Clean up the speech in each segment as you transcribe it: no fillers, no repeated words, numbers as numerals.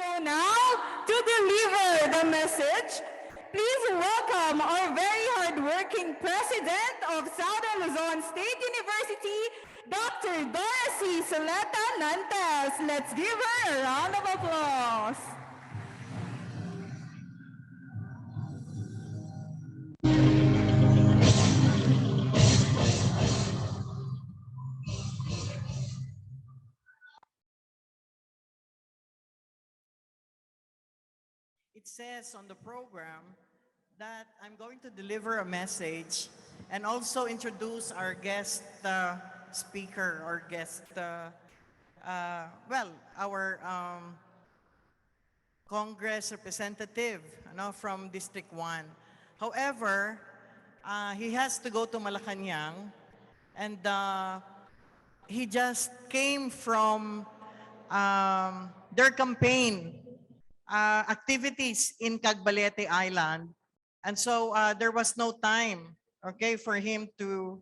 So now, to deliver the message, please welcome our very hardworking President of Southern Luzon State University, Dr. Dorothy Soleta Nantes. Let's give her a round of applause. It says on the program that I'm going to deliver a message and also introduce our guest speaker or guest, our Congress representative from District 1. However, he has to go to Malacanang and he just came from their campaign activities in Cagbalete Island. And so there was no time, okay, for him to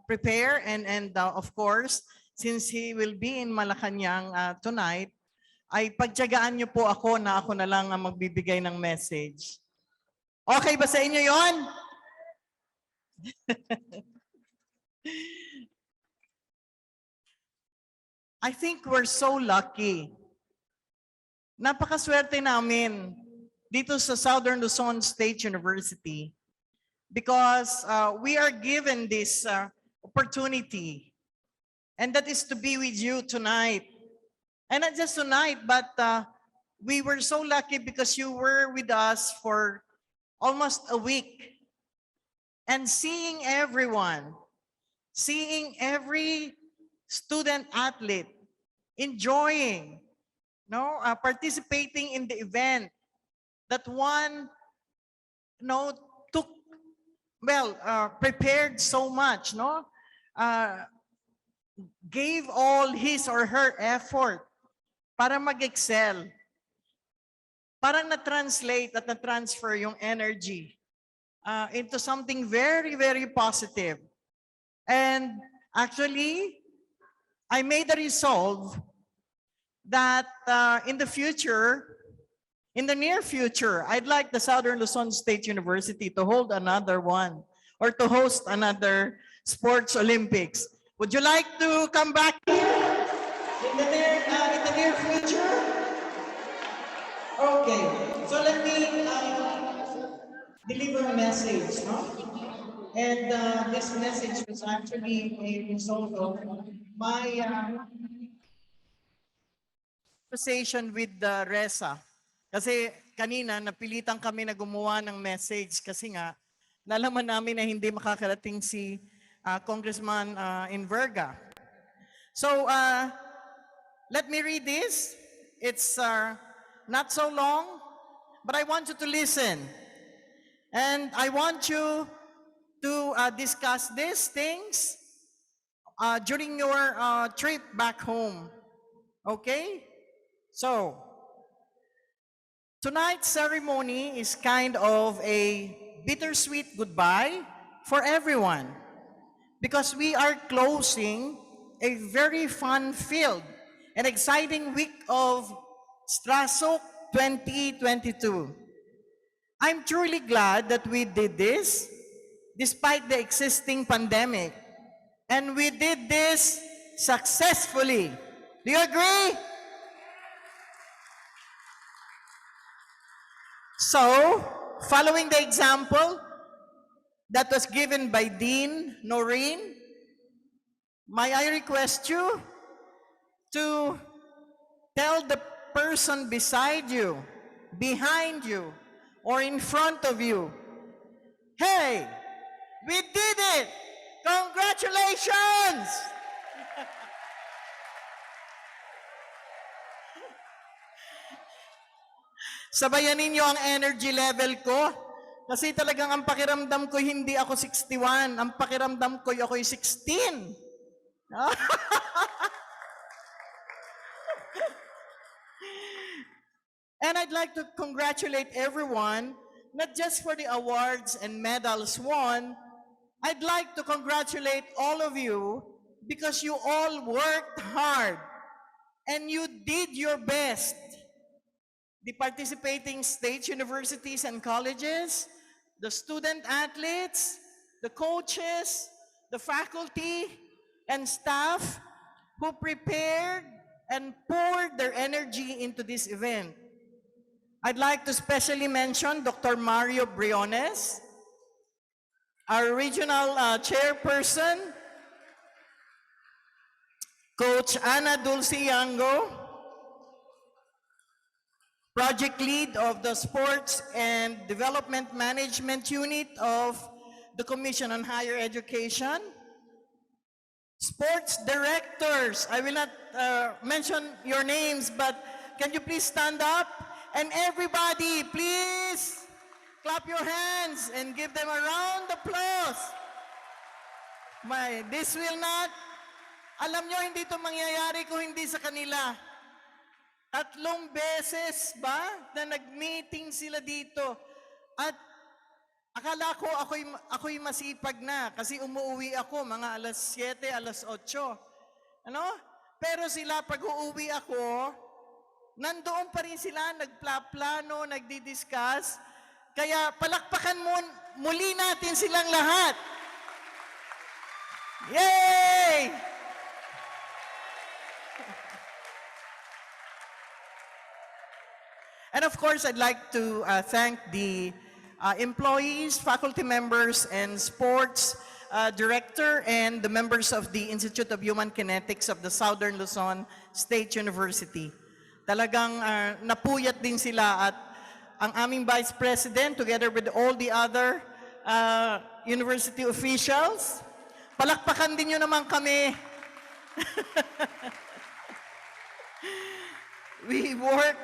prepare. And of course, since he will be in Malacanang tonight, ay pagtiyagaan niyo po ako na lang ang magbibigay ng message. Okay ba sa inyo yon? I think we're so lucky. Napakaswerte namin dito sa Southern Luzon State University because we are given this opportunity, and that is to be with you tonight. And not just tonight, but we were so lucky because you were with us for almost a week. And seeing everyone, seeing every student athlete enjoying, participating in the event that one, prepared so much, gave all his or her effort para mag-excel. Parang na-translate at na-transfer yung energy into something very, very positive. And actually, I made a resolve that in the near future, I'd like the Southern Luzon State University to hold another one or to host another Sports Olympics. Would you like to come back here in the near future? Okay, so let me deliver a message, And this message was actually a result of my conversation with Reza. Kasi kanina napilitan kami na gumawa ng message kasi nga nalaman namin na hindi makakarating si Congressman Inverga. So let me read this. It's not so long, but I want you to listen. And I want you to discuss these things during your trip back home. Okay? So, tonight's ceremony is kind of a bittersweet goodbye for everyone because we are closing a very fun-filled and exciting week of STRASUC 2022. I'm truly glad that we did this despite the existing pandemic, and we did this successfully. Do you agree? So, following the example that was given by Dean Noreen, may I request you to tell the person beside you, behind you, or in front of you, hey, we did it! Congratulations! Sabayan ninyo ang energy level ko. Kasi talagang ang pakiramdam ko, hindi ako 61. Ang pakiramdam ko, ako'y 16. And I'd like to congratulate everyone, not just for the awards and medals won. I'd like to congratulate all of you because you all worked hard and you did your best the participating state universities and colleges, the student athletes, the coaches, the faculty, and staff who prepared and poured their energy into this event. I'd like to specially mention Dr. Mario Briones, our regional chairperson, Coach Ana Dulce Yango, project lead of the Sports and Development Management Unit of the Commission on Higher Education, sports directors. I will not mention your names, but can you please stand up? And everybody, please clap your hands and give them a round of applause. This will not, alam nyo, hindi ito mangyayari kung hindi sa kanila. 3 beses ba na nag-meeting sila dito? At akala ko ako'y masipag na kasi umuwi ako mga alas 7, alas 8. Ano? Pero sila pag uuwi ako, nandoon pa rin sila, nagplano, nagdi-discuss. Kaya palakpakan muli natin silang lahat. Yay! And of course, I'd like to thank the employees, faculty members, and sports director, and the members of the Institute of Human Kinetics of the Southern Luzon State University. Talagang napuyat din sila, at ang aming Vice President, together with all the other university officials, palakpakan din nyo naman kami. We work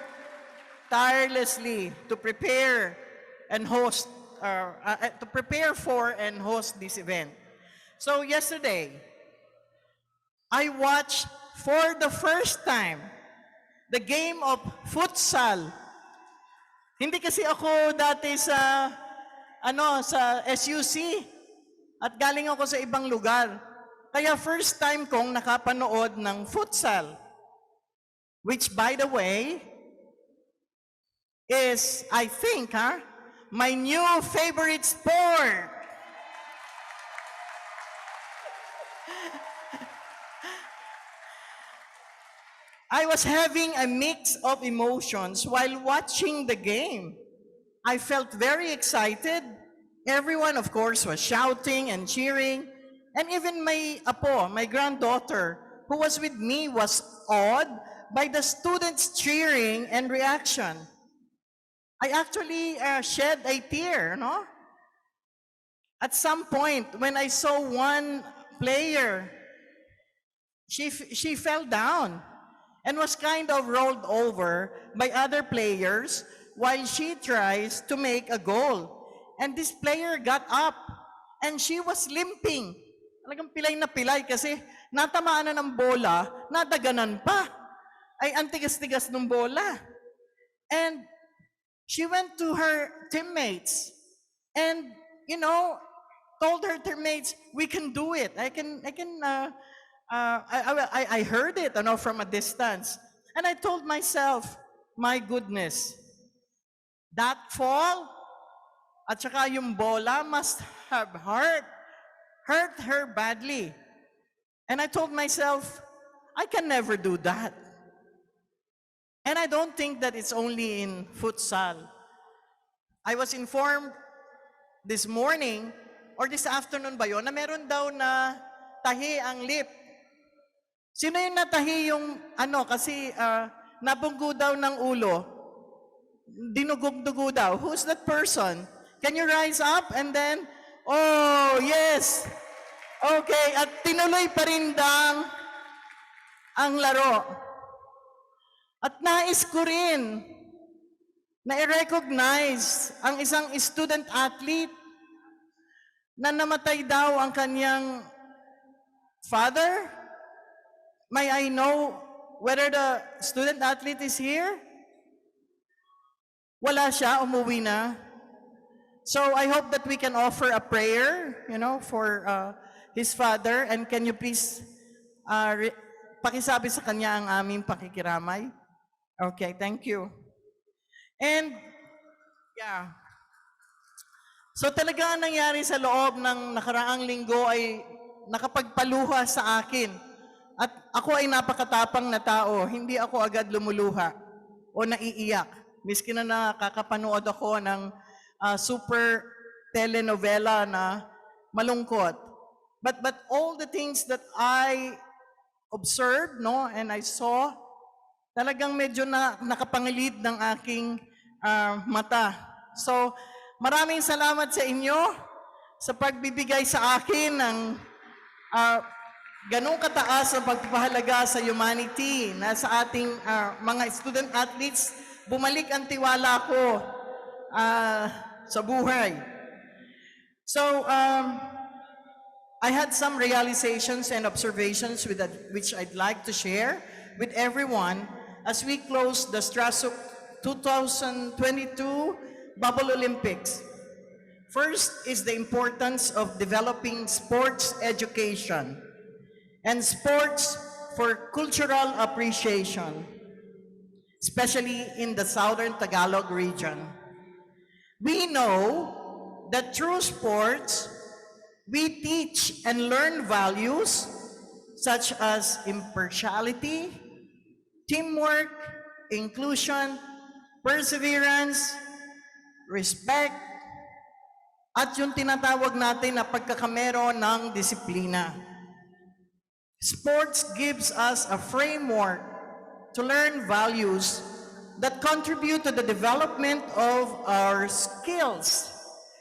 tirelessly to prepare and host, for and host this event. So yesterday, I watched for the first time the game of futsal. Hindi kasi ako dati sa SUC at galing ako sa ibang lugar. Kaya first time kong nakapanood ng futsal, which by the way is, I think, my new favorite sport. I was having a mix of emotions while watching the game. I felt very excited. Everyone, of course, was shouting and cheering. And even my apo, my granddaughter, who was with me, was awed by the students' cheering and reaction. I actually shed a tear, no? At some point, when I saw one player, she fell down and was kind of rolled over by other players while she tries to make a goal. And this player got up and she was limping. Talagang pilay na pilay kasi natamaan na ng bola, nadaganan pa. Ay, ang tigas-tigas ng bola. And she went to her teammates and, told her teammates, we can do it. I heard it, from a distance. And I told myself, my goodness, that fall at saka yung bola must have hurt her badly. And I told myself, I can never do that. And I don't think that it's only in futsal. I was informed this morning, or this afternoon ba yun, na meron daw na tahi ang lip. Sino yung natahi yung, kasi nabunggo daw ng ulo, dinugog-dugo daw. Who's that person? Can you rise up and then, oh, yes. Okay, at tinuloy pa rin ang laro. At nais ko rin na i-recognize ang isang student athlete na namatay daw ang kanyang father. May I know whether the student athlete is here? Wala siya, umuwi na. So I hope that we can offer a prayer, for his father. And can you please pakisabi sa kanya ang aming pakikiramay? Okay, thank you. And yeah, so talaga ang nangyari sa loob ng nakaraang linggo ay nakapagpaluha sa akin. At ako ay napakatapang na tao, hindi ako agad lumuluha o naiiyak. Miski na nakakapanood ako ng super telenovela na malungkot. But all the things that I observed, no, and I saw, talagang medyo nakapangilid ng aking mata. So, maraming salamat sa inyo sa pagbibigay sa akin ng ganong kataas na pagpapahalaga sa humanity na sa ating mga student athletes, bumalik ang tiwala ko sa buhay. So, I had some realizations and observations which I'd like to share with everyone as we close the STRASUC 2022 Bubble Olympics. First is the importance of developing sports education and sports for cultural appreciation, especially in the southern Tagalog region. We know that through sports, we teach and learn values such as impartiality, teamwork, inclusion, perseverance, respect, at yung tinatawag natin na pagkakamero ng disiplina. Sports gives us a framework to learn values that contribute to the development of our skills.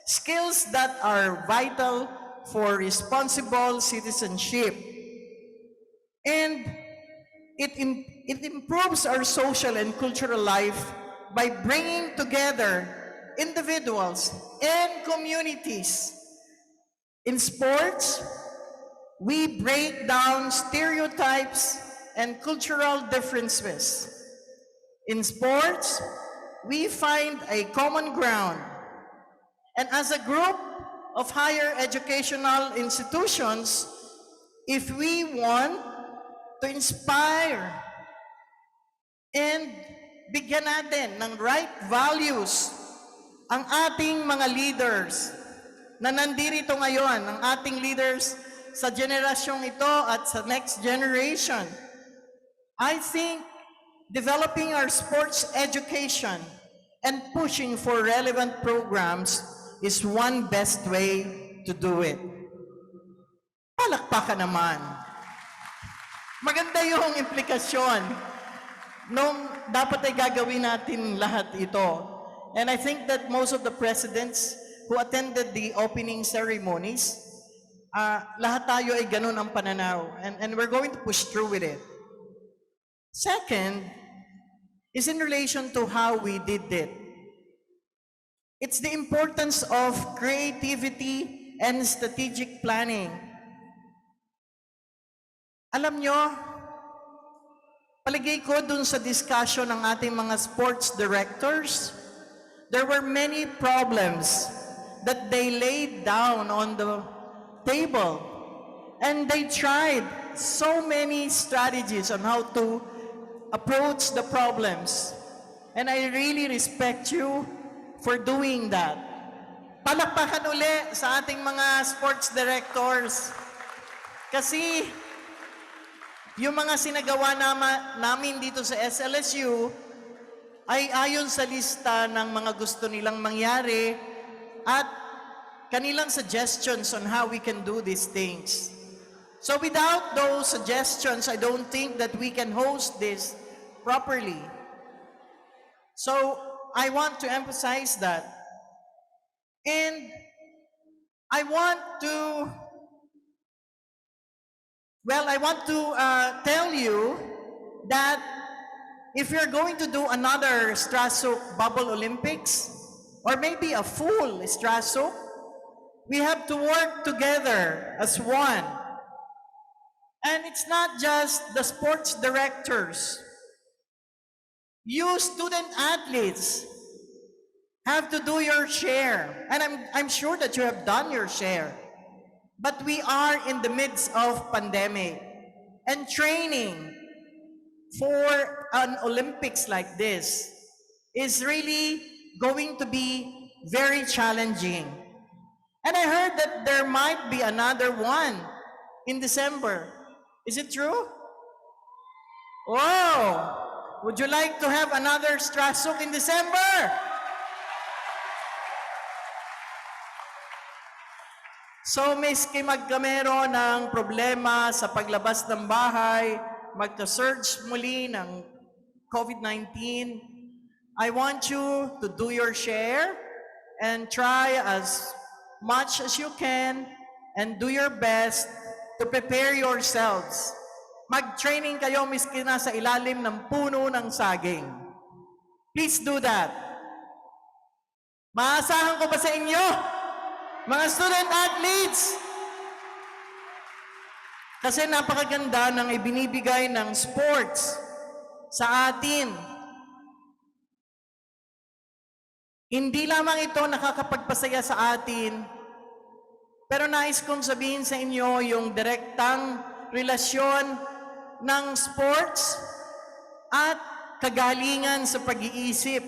Skills that are vital for responsible citizenship. And it improves our social and cultural life by bringing together individuals and communities. In sports, we break down stereotypes and cultural differences. In sports, we find a common ground. And as a group of higher educational institutions, if we want to inspire and bigyan natin ng right values ang ating mga leaders na nandirito ngayon, ang ating leaders sa generasyong ito at sa next generation, I think developing our sports education and pushing for relevant programs is one best way to do it. Palakpakan naman. Maganda yung implikasyon nung dapat ay gagawin natin lahat ito. And I think that most of the presidents who attended the opening ceremonies, lahat tayo ay ganun ang pananaw. And we're going to push through with it. Second is in relation to how we did it. It's the importance of creativity and strategic planning. Alam nyo, palagay ko dun sa discussion ng ating mga sports directors, there were many problems that they laid down on the table. And they tried so many strategies on how to approach the problems. And I really respect you for doing that. Palakpakan uli sa ating mga sports directors. Kasi yung mga sinagawa namin dito sa SLSU ay ayon sa lista ng mga gusto nilang mangyari at kanilang suggestions on how we can do these things. So without those suggestions, I don't think that we can host this properly. So I want to emphasize that. And I want to tell you that if you're going to do another STRASUC Bubble Olympics, or maybe a full STRASUC, we have to work together as one. And it's not just the sports directors. You student athletes have to do your share. And I'm sure that you have done your share. But we are in the midst of pandemic and training for an Olympics like this is really going to be very challenging. And I heard that there might be another one in December. Is it true? Wow! Would you like to have another STRASUC in December? So, miski magkamero ng problema sa paglabas ng bahay, magka-surge muli ng COVID-19, I want you to do your share and try as much as you can and do your best to prepare yourselves. Mag-training kayo miski na sa ilalim ng puno ng saging. Please do that. Maasahan ko ba sa inyo, mga student athletes? Kasi napakaganda ng ibinibigay ng sports sa atin. Hindi lamang ito nakakapagpasaya sa atin, pero nais kong sabihin sa inyo yung direktang relasyon ng sports at kagalingan sa pag-iisip.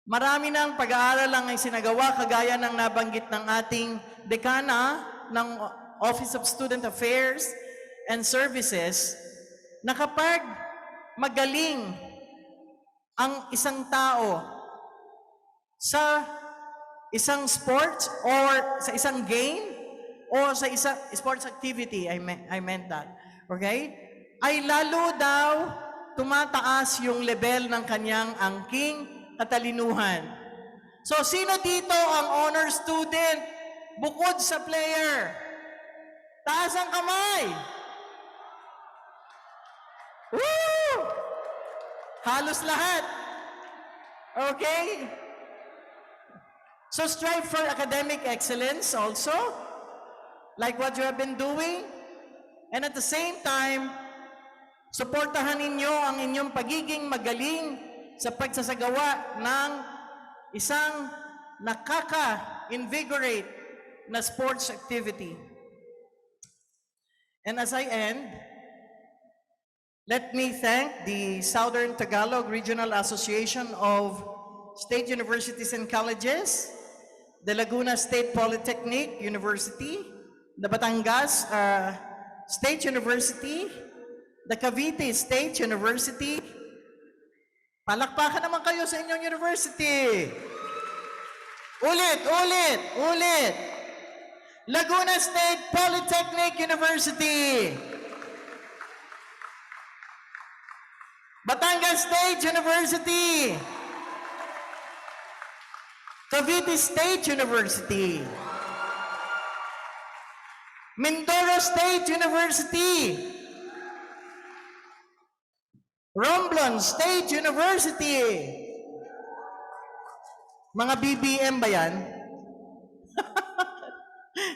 Marami ng pag-aaral lang ay sinagawa, kagaya ng nabanggit ng ating dekana ng Office of Student Affairs and Services, na kapag magaling ang isang tao sa isang sports or sa isang game o sa isang sports activity, I meant that, okay? Ay lalo daw tumataas yung level ng kanyang angking katalinuhan. So, sino dito ang honor student bukod sa player? Taas ang kamay! Woo! Halos lahat. Okay? So, strive for academic excellence also, like what you have been doing. And at the same time, suportahan ninyo ang inyong pagiging magaling sa pagsasagawa ng isang nakaka-invigorate na sports activity. And as I end, let me thank the Southern Tagalog Regional Association of State Universities and Colleges, the Laguna State Polytechnic University, the Batangas State University, the Cavite State University. Palakpakan naman kayo sa inyong university. Ulit. Laguna State Polytechnic University. Batangas State University. Cavite State University. Mindoro State University. Romblon State University. Mga BBM ba yan?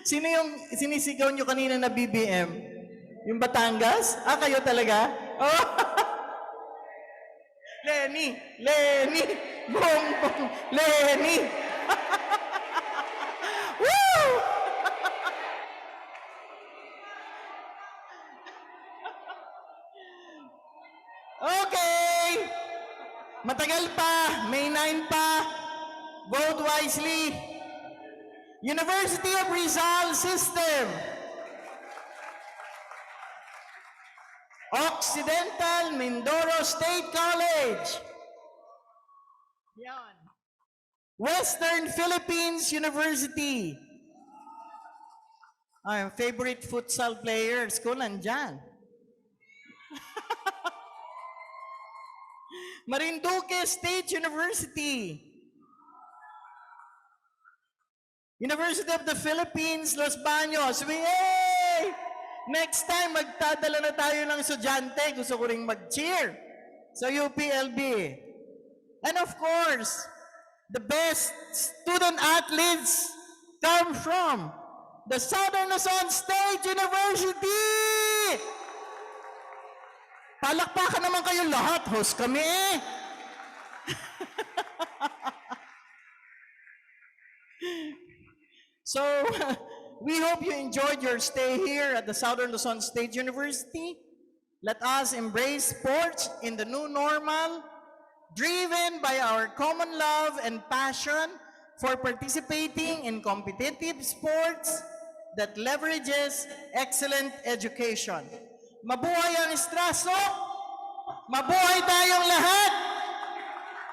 Sino yung sinisigaw nyo kanina na BBM? Yung Batangas? Kayo talaga? Oh. Lenny! Bongbong! Lenny! Woo! Okay! Matagal pa, May 9 pa. Vote wisely. University of Rizal System. Occidental Mindoro State College. Yan. Western Philippines University. Ay, favorite futsal players ko nandyan. Marinduque State University. University of the Philippines, Los Baños. Yay! Next time, magtadala na tayo ng estudyante. Gusto ko rin mag-cheer sa UPLB. And of course, the best student athletes come from the Southern Luzon State University! Palakpakan naman kayo lahat. Host kami eh. So, we hope you enjoyed your stay here at the Southern Luzon State University. Let us embrace sports in the new normal driven by our common love and passion for participating in competitive sports that leverages excellent education. Mabuhay ang STRASUC! Mabuhay tayong lahat!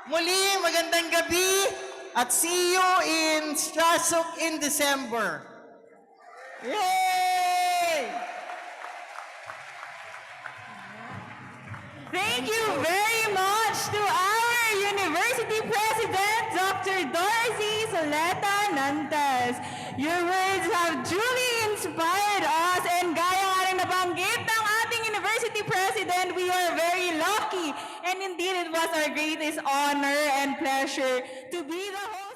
Muli, magandang gabi at see you in STRASUC in December. Yay! Thank you very much to our University President, Dr. Dorothy Soleta Nantes. Your words have truly inspired us, and gaya nga rin nabanggit ng ating University President, we are very lucky, and indeed it was our greatest honor and pleasure to be the host